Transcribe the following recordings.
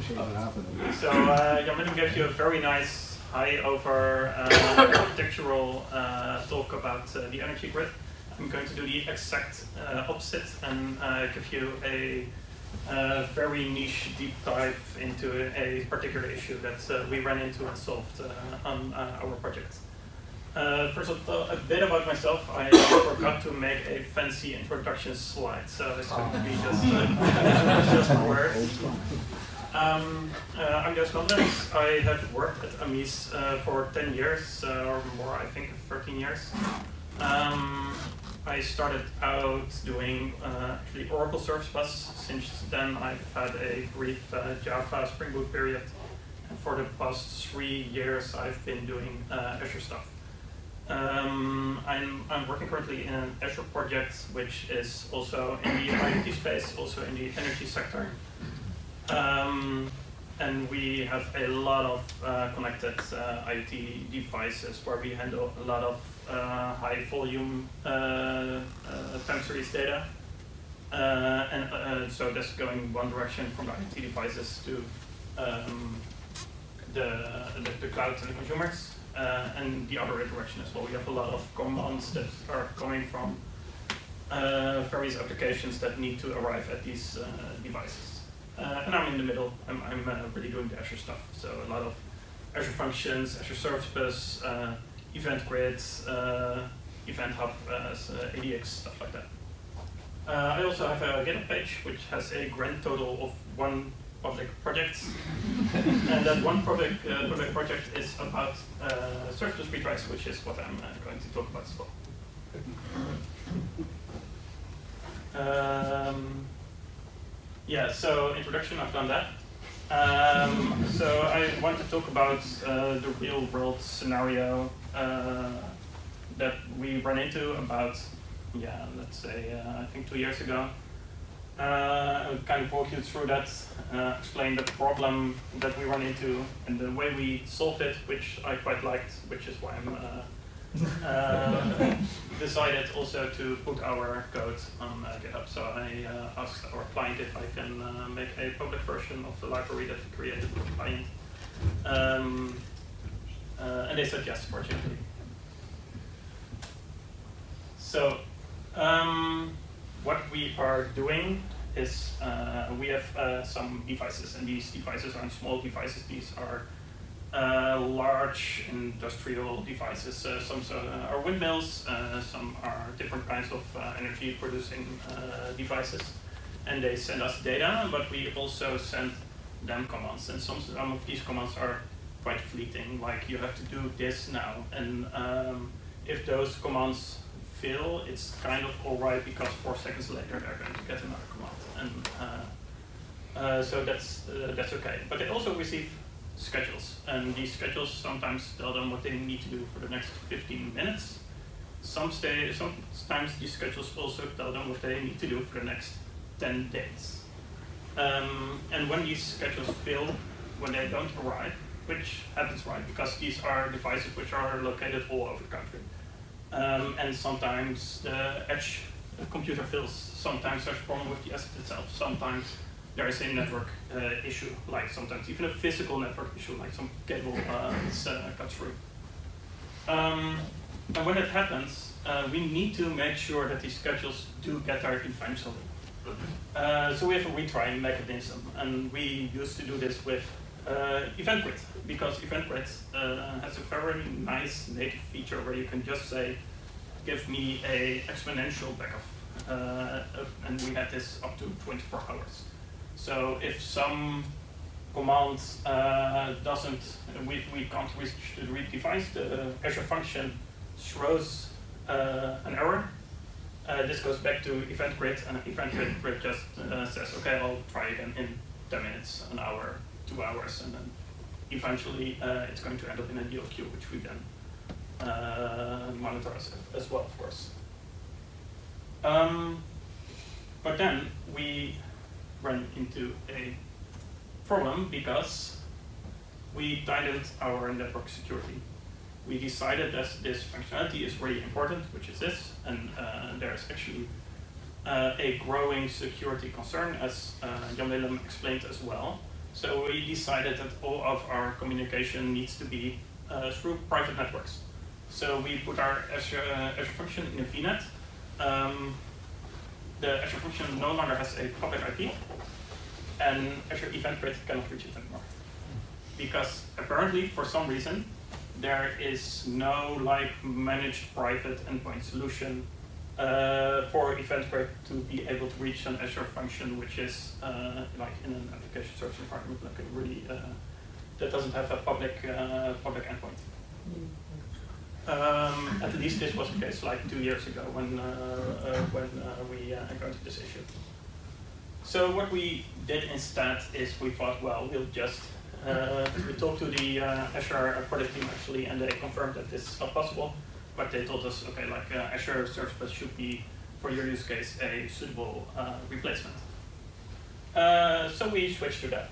So Jan gave you a very nice high-over architectural talk about the energy grid. I'm going to do the exact opposite and give you a very niche deep dive into a particular issue that we ran into and solved on our project. First of all, a bit about myself. I forgot to make a fancy introduction slide, so it's going to be just words. I'm Joost. I have worked at Amis for 10 years or more, I think 13 years. I started out doing actually Oracle Service Bus. Since then, I've had a brief Java Spring Boot period. And for the past 3 years, I've been doing Azure stuff. I'm working currently in an Azure project, which is also in the IoT space, also in the energy sector. And we have a lot of connected IoT devices where we handle a lot of high volume time series data. So that's going one direction from the IoT devices to the cloud and the consumers. And the other direction as well. We have a lot of commands that are coming from various applications that need to arrive at these devices. And I'm in the middle. I'm really doing the Azure stuff. So a lot of Azure Functions, Azure Service Bus, Event Grids, Event Hub, ADX, stuff like that. I also have a GitHub page which has a grand total of 1 public project. And that one public project is about Service Bus retries, which is what I'm going to talk about as well. Yeah, so introduction, I've done that. So I want to talk about the real world scenario that we ran into about, yeah, let's say, I think 2 years ago. I would kind of walk you through that, explain the problem that we run into and the way we solved it, which I quite liked, which is why I'm decided also to put our code on GitHub. So I asked our client if I can make a public version of the library that we created for the client. And they said yes, fortunately. So what we are doing is we have some devices, and these devices aren't small devices. These are large industrial devices. Some are windmills, some are different kinds of energy producing devices, and they send us data, but we also send them commands, and some of these commands are quite fleeting, like you have to do this now, and if those commands fail, it's kind of alright because 4 seconds later they're going to get another command, and so that's okay. But they also receive schedules, and these schedules sometimes tell them what they need to do for the next 15 minutes. Sometimes these schedules also tell them what they need to do for the next 10 days. And when these schedules fail, when they don't arrive, which happens, right, because these are devices which are located all over the country. And sometimes the edge computer fails, sometimes there's a problem with the asset itself, sometimes there is a network issue, like sometimes even a physical network issue, like some cable is cut through. And when it happens, we need to make sure that these schedules do get there eventually. So we have a retry mechanism, and we used to do this with Event Grid, because Event Grid has a very nice native feature where you can just say, give me a exponential backup, and we had this up to 24 hours. So if some command doesn't, we can't reach the read device, the Azure function throws an error. This goes back to Event Grid, and Event Grid just says, okay, I'll try again in 10 minutes, an hour, 2 hours, and then eventually it's going to end up in a deal queue, which we then monitor as well, of course. But then we run into a problem because we tightened our network security. We decided that this functionality is really important, which is this, and there's actually a growing security concern, as Jan Willem explained as well. So we decided that all of our communication needs to be through private networks. So we put our Azure function in a VNet. The Azure function no longer has a public IP, and Azure Event Grid cannot reach it anymore. Because apparently, for some reason, there is no managed private endpoint solution for Event Grid to be able to reach an Azure function, which is in an application service environment, that doesn't have a public endpoint. At least this was the case 2 years ago when we encountered this issue. So what we did instead is we thought, well, we'll just we talked to the Azure product team actually, and they confirmed that this is not possible. But they told us, okay, Azure Service Bus should be, for your use case, a suitable replacement. So we switched to that.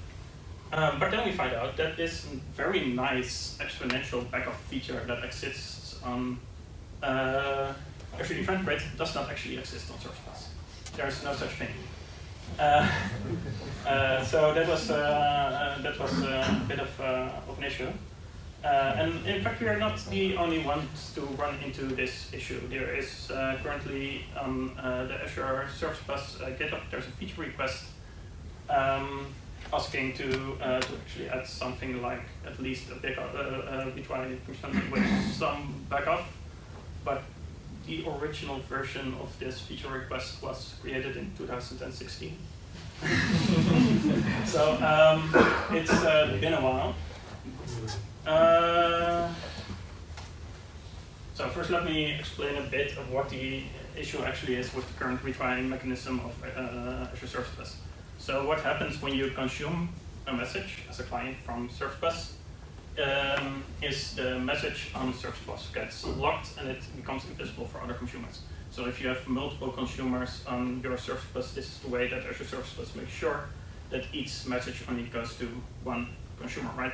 But then we find out that this very nice exponential backup feature that exists on Azure Event Grid does not actually exist on Service Bus. There's no such thing. So that was a bit of an issue. And in fact, we are not the only ones to run into this issue. There is currently on the Azure Service Bus GitHub, there's a feature request asking to actually add something like at least a backup retry functionality with some backup. But the original version of this feature request was created in 2016. So it's been a while. So first let me explain a bit of what the issue actually is with the current retrying mechanism of Azure Service Bus. So what happens when you consume a message as a client from Service Bus is the message on Service Bus gets locked and it becomes invisible for other consumers. So if you have multiple consumers on your Service Bus, this is the way that Azure Service Bus makes sure that each message only goes to one consumer, right?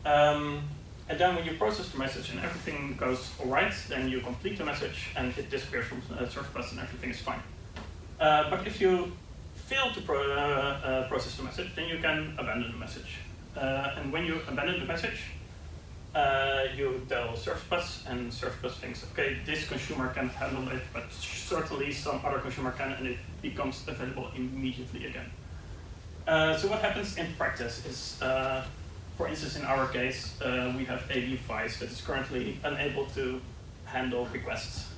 And then when you process the message and everything goes all right, then you complete the message and it disappears from Service Bus and everything is fine. But if you fail to process the message, then you can abandon the message. And when you abandon the message, you tell Service Bus, and Service Bus thinks, okay, this consumer can't handle it, but certainly some other consumer can, and it becomes available immediately again. So what happens in practice is, for instance, in our case, we have a device that is currently unable to handle requests,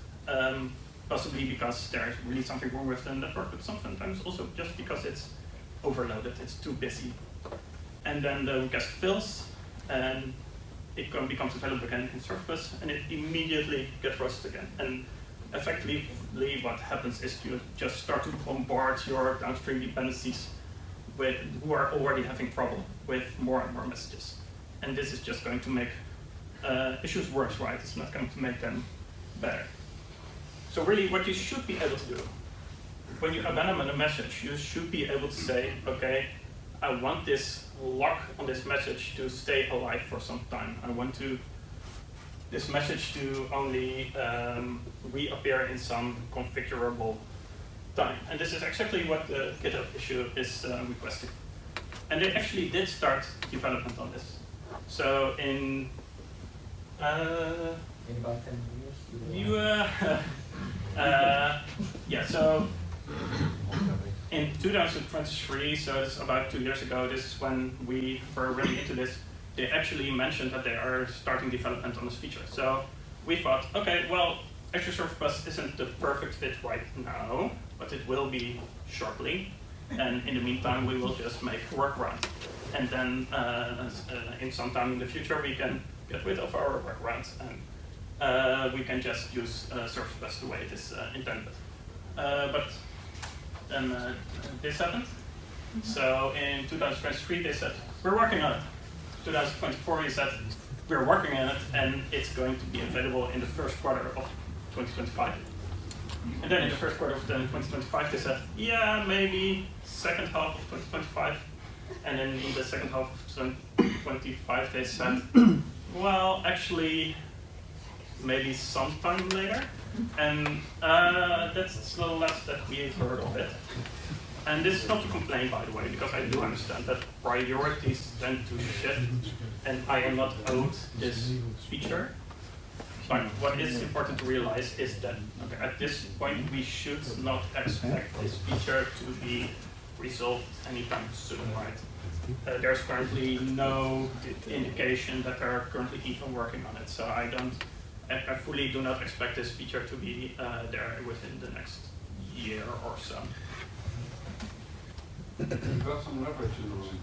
possibly because there's really something wrong with the network, but sometimes also just because it's overloaded, it's too busy. And then the request fails, and it becomes available again in Service Bus, and it immediately gets processed again. And effectively, what happens is you just start to bombard your downstream dependencies who are already having trouble with more and more messages. And this is just going to make issues worse, right? It's not going to make them better. So really what you should be able to do, when you abandon a message, you should be able to say, okay, I want this lock on this message to stay alive for some time. I want this message to only reappear in some configurable time. And this is exactly what the GitHub issue is requesting. And they actually did start development on this. So in about 10 years? Yeah, so in 2023, so it's about 2 years ago, this is when we were really into this, they actually mentioned that they are starting development on this feature. So we thought, okay, well, Azure Service Bus isn't the perfect fit right now, but it will be shortly. And in the meantime, we will just make a workaround. And then in some time in the future, we can get rid of our workaround and we can just use Service Bus the way it is intended. But then this happened. So in 2023, they said, we're working on it. 2024, they said, we're working on it, and it's going to be available in the first quarter of 2025. And then in the first quarter of 2025, they said, yeah, maybe second half of 2025. And then in the second half of 2025, they said, well, actually, maybe sometime later. And that's the last that we've heard of it. And this is not a complaint, by the way, because I do understand that priorities tend to shift, and I am not owed this feature. But what is important to realize is that at this point we should not expect this feature to be resolved anytime soon, right? There's currently no indication that they're currently even working on it, so I fully do not expect this feature to be there within the next year or so. You've got some leverage in the room,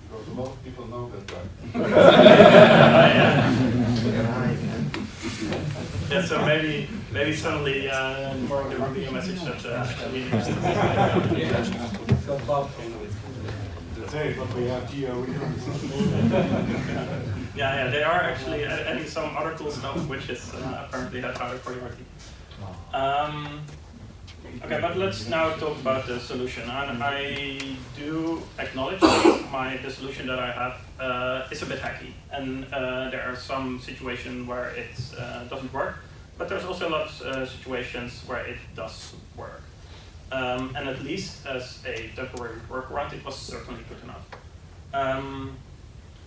because a lot of people know that guy. Yeah, so maybe suddenly more there will be a message that actually Hey, but we have GOE. yeah, they are actually adding some other cool stuff, which is apparently at higher priority. Okay, but let's now talk about the solution. And I do acknowledge that the solution that I have is a bit hacky, and there are some situations where it doesn't work, but there's also a lot of situations where it does work. And at least as a temporary workaround, it was certainly good enough.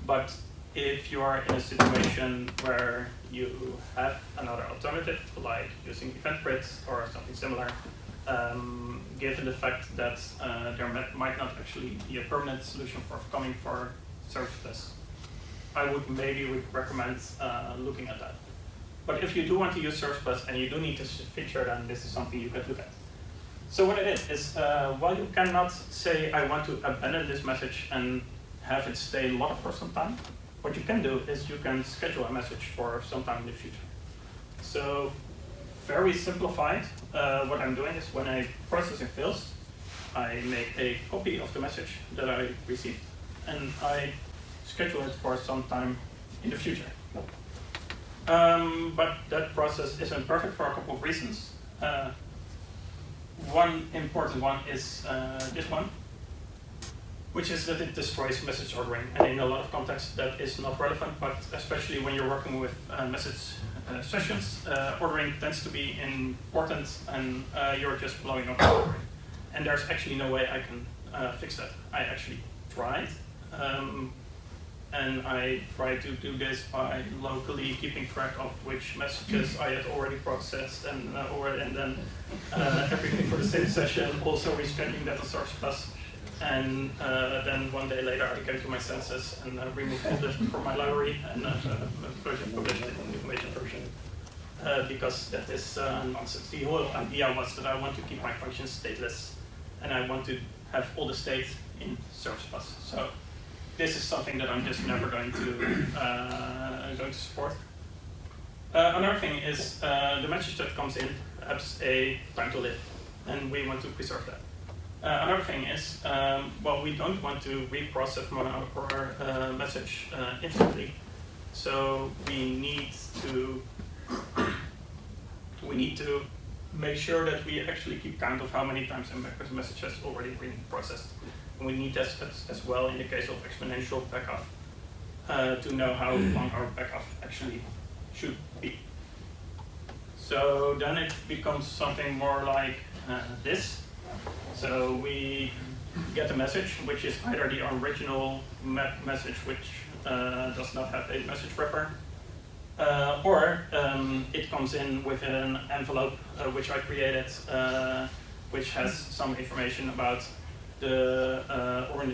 But if you are in a situation where you have another alternative, like using event grids or something similar, given the fact that there might not actually be a permanent solution forthcoming for service bus, I would maybe recommend looking at that. But if you do want to use service bus and you do need this feature, then this is something you could look at. So what it is while you cannot say I want to abandon this message and have it stay locked for some time, what you can do is you can schedule a message for some time in the future. So very simplified, what I'm doing is when a processing fails, I make a copy of the message that I received and I schedule it for some time in the future. But that process isn't perfect for a couple of reasons. One important one is this one, which is that it destroys message ordering. And in a lot of contexts that is not relevant, but especially when you're working with message sessions, ordering tends to be important and you're just blowing up ordering. And there's actually no way I can fix that. I actually tried. And I tried to do this by locally keeping track of which messages I had already processed and then everything for the same session, also rescheduling that on Source Plus. And then one day later I came to my senses and removed all this from my library and published it in the information version. Because that is nonsense. The whole idea was that I want to keep my functions stateless and I want to have all the state in Source Plus. So this is something that I'm just never going to support. Another thing is the message that comes in has a time to live, and we want to preserve that. Another thing is, well, we don't want to reprocess our message instantly, so we need to make sure that we actually keep count of how many times a message has already been processed. And we need this as well in the case of exponential backup to know how long our backup actually should be. So then it becomes something more like this. So we get a message which is either the original message which does not have a message wrapper, or it comes in with an envelope which I created, which has some information about the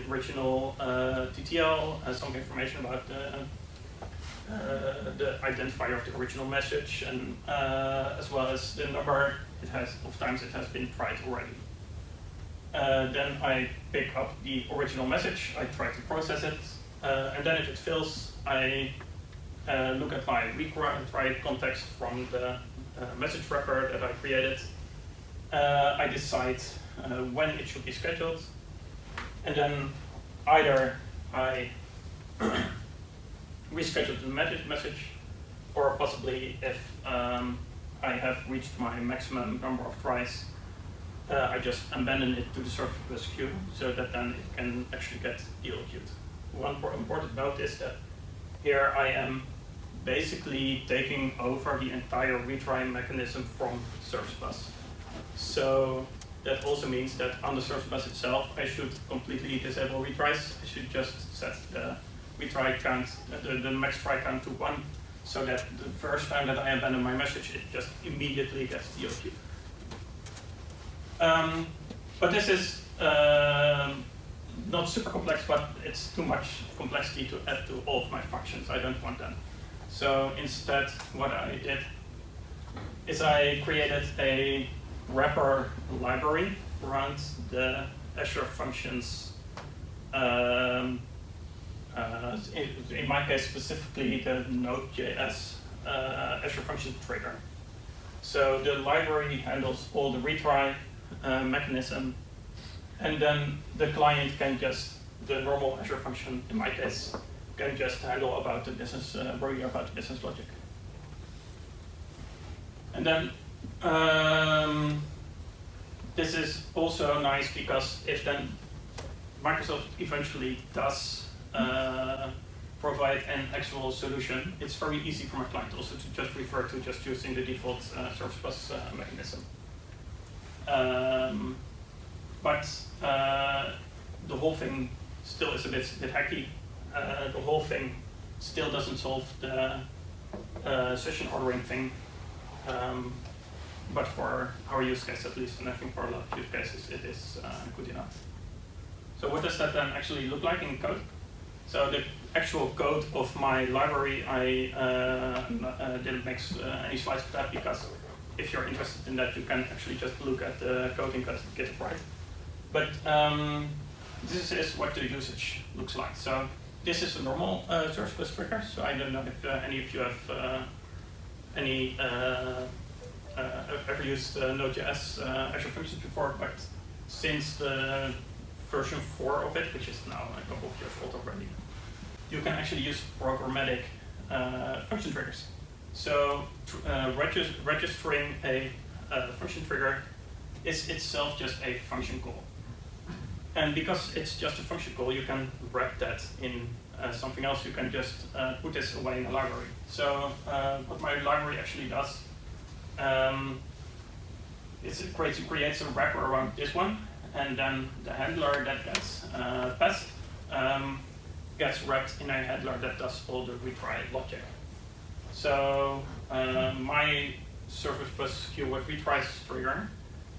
original TTL, some information about the identifier of the original message, and as well as the number of times it has been tried already. Then I pick up the original message, I try to process it, and then if it fails, I look at my retry context from the message wrapper that I created. I decide when it should be scheduled, and then either I reschedule the message, or possibly if I have reached my maximum number of tries, I just abandon it to the service queue so that then it can actually get DL-queued. One important note is that here I am basically taking over the entire retry mechanism from Service Bus. So that also means that on the service bus itself, I should completely disable retries. I should just set the retry count, the max try count to 1, so that the first time that I abandon my message, it just immediately gets DOQ'd. But this is not super complex, but it's too much complexity to add to all of my functions. I don't want that. So instead, what I did is I created a wrapper library around the Azure functions. In my case, specifically the Node.js Azure function trigger. So the library handles all the retry mechanism, and then the client can just, the normal Azure function, in my case, can just handle about the business, worry about the business logic. And then this is also nice because if then Microsoft eventually does provide an actual solution, it's very easy for my client also to just refer to just using the default service bus mechanism. But the whole thing still is a bit hacky. The whole thing still doesn't solve the session ordering thing. But for our use case at least, and I think for a lot of use cases, it is good enough. So what does that then actually look like in code? So the actual code of my library, I didn't make any slides for that, because if you're interested in that, you can actually just look at the code in GitHub, right? But this is what the usage looks like. So this is a normal service bus trigger. So I don't know if any of you have ever used Node.js Azure Functions before, but since the version 4 of it, which is now a couple of years old already, you can actually use programmatic function triggers. So registering a function trigger is itself just a function call. And because it's just a function call, you can wrap that in something else. You can just put this away in a library. So what my library actually does is it creates a wrapper around this one, and then the handler that gets passed gets wrapped in a handler that does all the retry logic. So my service bus queue with retries trigger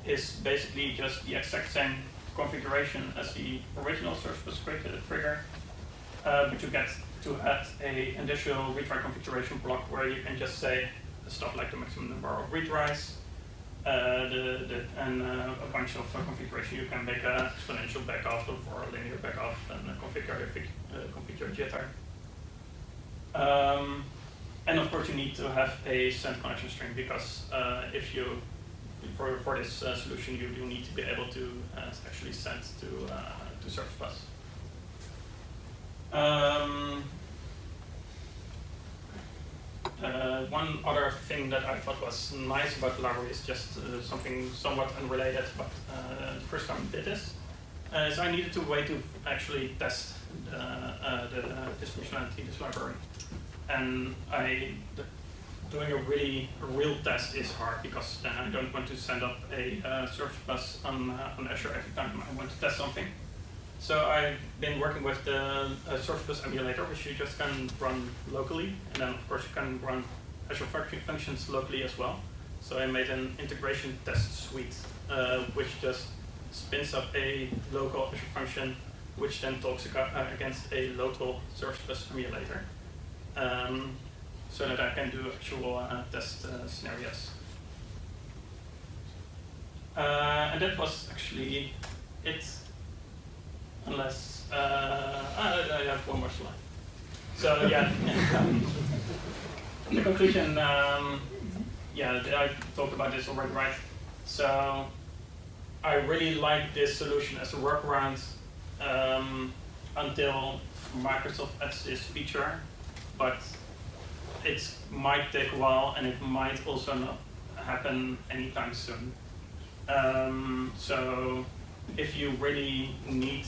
is basically just the exact same configuration as the original service bus trigger, but you get to add an additional retry configuration block where you can just say stuff like the maximum number of retries, and a bunch of configuration. You can make an exponential backoff or a linear backoff, and configure jitter. And of course, you need to have a send connection string, because if you, for this solution, you do need to be able to actually send to service bus. One other thing that I thought was nice about the library is just something somewhat unrelated, but the first time I did this is I needed a way to actually test this functionality, this library. And doing a real test is hard, because then I don't want to send up a service bus on Azure every time I want to test something. So I've been working with the service bus emulator, which you just can run locally, and then of course you can run Azure functions locally as well. So I made an integration test suite, which just spins up a local Azure function, which then talks against a local service bus emulator, so that I can do actual test scenarios. And that was actually it. Unless I have one more slide. So yeah, in the conclusion, yeah, I talked about this already, right? So I really like this solution as a workaround until Microsoft adds this feature, but it might take a while, and it might also not happen anytime soon. So if you really need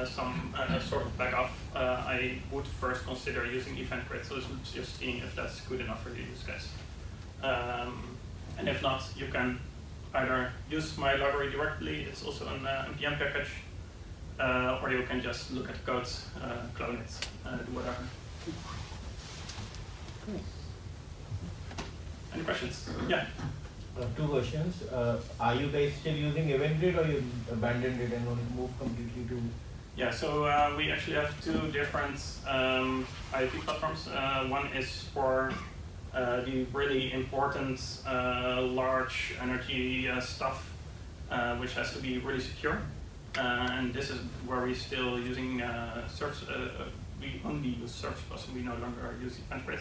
some sort of backup, I would first consider using event grid solutions, just seeing if that's good enough for the use case. And if not, you can either use my library directly, it's also an npm package, or you can just look at the codes, clone it, do whatever. Any questions? Yeah. 2 questions. Are you guys still using Event Grid, or you abandoned it and moved completely to? Yeah, so we actually have 2 different IoT platforms. One is for the really important large energy stuff, which has to be really secure. And this is where we're still using we only use Service Bus, and we no longer use Event Grid.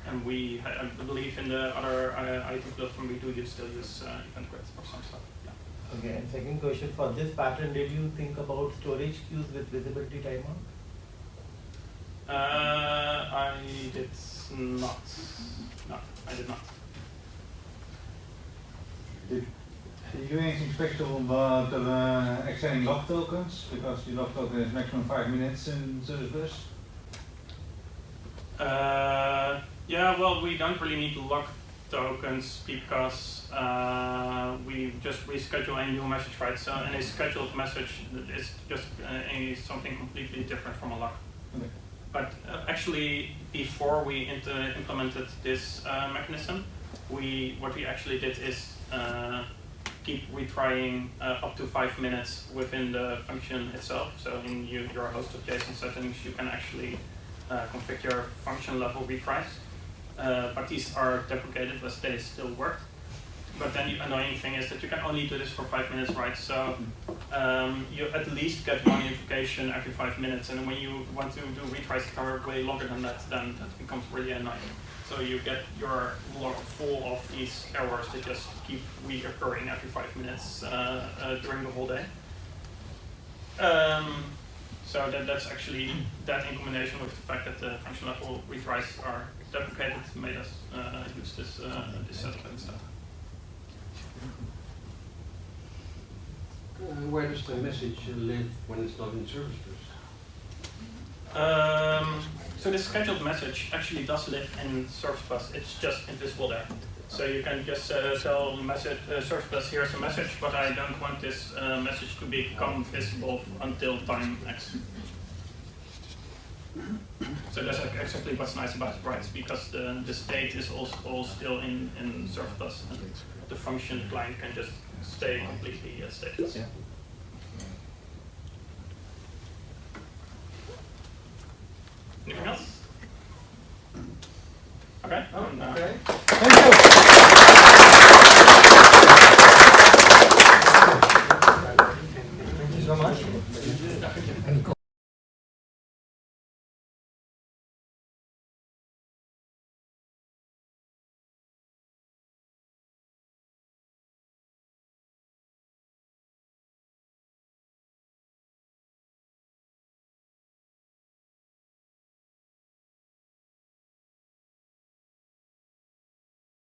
And we, I believe in the other IoT platform, we do still use Event Grid for some stuff. Yeah. Okay, and second question, for this pattern, did you think about storage queues with visibility timeout? I did not. No, I did not. Did you anything special about extending log tokens? Because the log token is maximum 5 minutes in Service Bus. Yeah, well, we don't really need log tokens because we just reschedule a new message, right? So, and a scheduled message is just something completely different from a log. Okay. But actually, before we implemented this mechanism, what we actually did is keep retrying up to 5 minutes within the function itself. So in your host.json settings, you can actually configure function level retries. But these are deprecated, but they still work. But then the annoying thing is that you can only do this for 5 minutes, right? So you at least get one invocation every 5 minutes, and when you want to do retries that are way longer than that, then that becomes really annoying. So you get your log full of these errors that just keep reoccurring every 5 minutes during the whole day. So that's actually, that in combination with the fact that the function level retries are deprecated made us use this setup and stuff. Where does the message live when it's not in Service Bus? So this scheduled message actually does live in Service Bus. It's just invisible there. So you can just tell Service Bus, here's a message, but I don't want this message to become visible until time X. So that's exactly what's nice about it, right? Because the state is all still in Service Bus, and the function client can just stay completely stateless. Yeah. Anything else? Okay. Okay. Thank you so much.